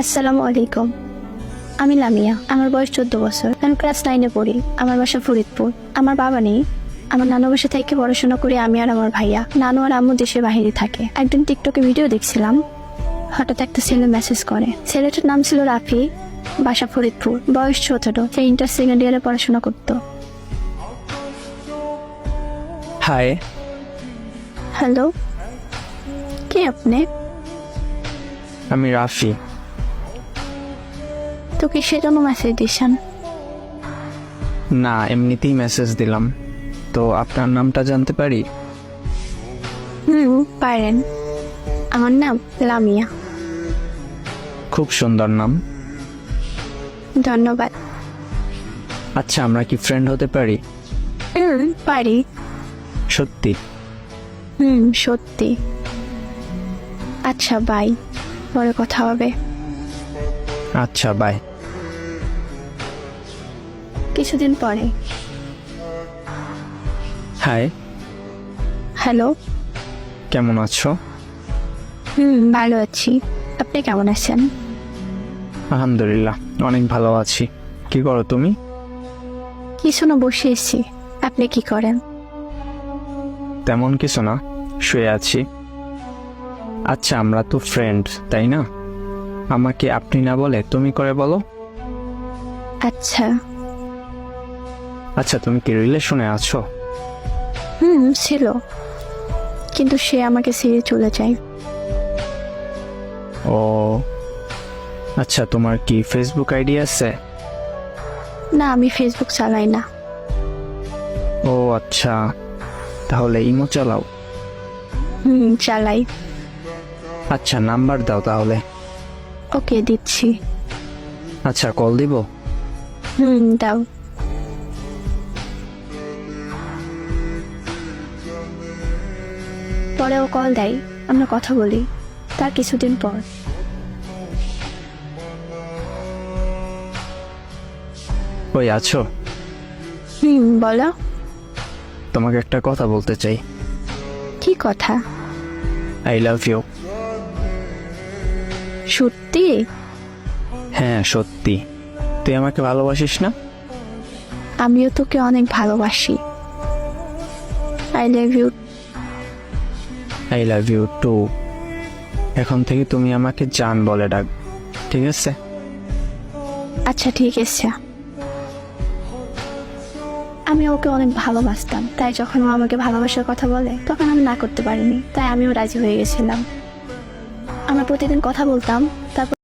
আসসালামু আলাইকুম। আমি লামিয়া। আমার বয়স 14 বছর। আমি ক্লাস 9-এ পড়ি। আমার বাসা ফরিদপুর। আমার বাবা নেই। আমার নানু বাসা থেকে পড়াশোনা করি আমি আর আমার ভাইয়া। নানু আর আম্মু দেশের বাইরে থাকে। একদিন টিকটকে ভিডিও দেখছিলাম, হঠাৎ একটা ছেলে মেসেজ করে। ছেলেটার নাম ছিল রাফি, বাসা ফরিদপুর, বয়স 17। সে ইন্টার সেকেন্ড ইয়ারে পড়াশোনা করতো। হাই। হ্যালো, কে আপনি? আমি রাফি। তো কিসের জন্য মেসেজ দিয়েছেন? না, এমনিতেই মেসেজ দিলাম। তো আপনার নামটা জানতে পারি? পারেন। আমার নাম লামিয়া। খুব সুন্দর নাম। ধন্যবাদ। আচ্ছা, আমরা কি ফ্রেন্ড হতে পারি? পারি। সত্যি? সত্যি। আচ্ছা, বাই, পরে কথা হবে। আচ্ছা, বাই। কিছুদিন পরে। হাই। হ্যালো। কেমন আছো? ভালো আছি। আপনি কেমন আছেন? আলহামদুলিল্লাহ, অনেক ভালো আছি। কি করো তুমি? কিছু না, বসে এসেছি। আপনি কি করেন? তেমন কিছু না, শুয়ে আছি। আচ্ছা, আমরা তো ফ্রেন্ড, তাই না? আমাকে আপনি না বলে তুমি করে বলো। আচ্ছা। আচ্ছা, তুমি কি রিলেশনে আছো? ছিল, কিন্তু সে আমাকে ছেড়ে চলে যায়। ও আচ্ছা, তোমার কি ফেসবুক আইডি আছে? না, আমি ফেসবুক চালাই না। ও আচ্ছা, তাহলে ইমো চালাও? চালাই। আচ্ছা, নাম্বার দাও তাহলে। ওকে, দিচ্ছি। আচ্ছা, কল দিব? দাও। পরে ও কল দেয়, আমরা কথা বলি। তার কিছুদিন পর। ওই আছো? বলো। তোমাকে একটা কথা বলতে চাই। কি কথা? I love you. সত্যি? হ্যাঁ, সত্যি। তুই আমাকে ভালোবাসিস না? আমিও তোকে অনেক ভালোবাসি। I love you. I love you too. এখন থেকে তুমি আমাকে জান বলে ডাক, ঠিক আছে? আচ্ছা, ঠিক আছে। আমি ওকে অনেক ভালোবাসতাম, তাই যখন ও আমাকে ভালোবাসার কথা বলে তখন আমি না করতে পারিনি, তাই আমিও রাজি হয়ে গেছিলাম। আমরা প্রতিদিন কথা বলতাম। তারপর